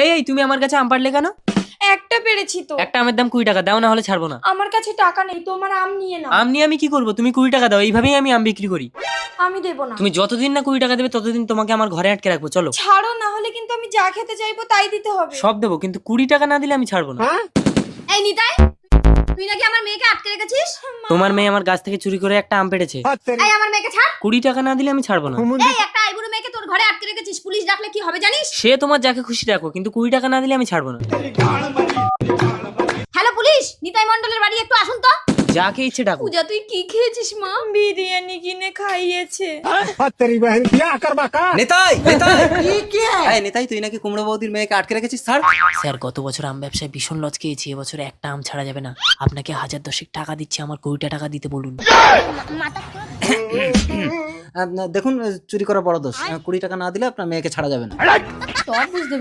এই তুমি আমার কাছে আম পারলে কেন? একটা পেরেছি তো। একটা আমের দাম 20 টাকা, দাও না হলে ছাড়বো না। আমার কাছে টাকা নেই, তোমার আম নিয়ে নাও। আম নিয়ে আমি কি করবো? তুমি 20 টাকা দাও, এইভাবেই আমি আম বিক্রি করি। আমি দেবো না। তুমি যতদিন না 20 টাকা দেবে ততদিন তোমাকে আমার ঘরে আটকে রাখবো, চলো। ছাড়ো, না হলে কিন্তু আমি যা খেতে চাইবো তাই দিতে হবে। সব দেবো, কিন্তু 20 টাকা না দিলে আমি ছাড়বো না। এই নিতাই, তুই নাকি আমার মেয়েকে আটকে রেখেছিস? তোমার মেয়ে আমার গাছ থেকে চুরি করে একটা আম পেড়েছে। এই আমার মেয়েকে ছাড়। 20 টাকা না দিলে আমি ছাড়বো না। এই একটা আইবুড়ো মেয়েকে তোর ঘরে আটকে রেখেছিস, পুলিশ ডাকলে কি হবে জানিস? সে তোমার যাকে খুশি রাখো, কিন্তু 20 টাকা না দিলে আমি ছাড়বো না। হ্যালো পুলিশ, নিতাই মণ্ডলের বাড়ি একটু আসুন তো। যাকে ইচ্ছে ডাকো। পূজা তুই কি খেয়েছিস মা? বিরিয়ানি কিনে খাইয়েছে। নেতাই নেতাই এই নেতাই, তুই নাকি কুমড়ো বৌদির মেয়েকে আটকে রেখেছিস স্যার? স্যার, গত বছর আম ব্যবসায় ভীষণ লস খেয়েছি, এবছর একটা আম ছাড়া যাবে না। আপনাকে 1010 টাকা দিচ্ছি, আমার 20 টাকা দিতে বলুন। দেখুন, চুরি করা বড় দোষ। 20 টাকা না দিলে আপনার মেয়েকে ছাড়া যাবে না। সব বুঝতে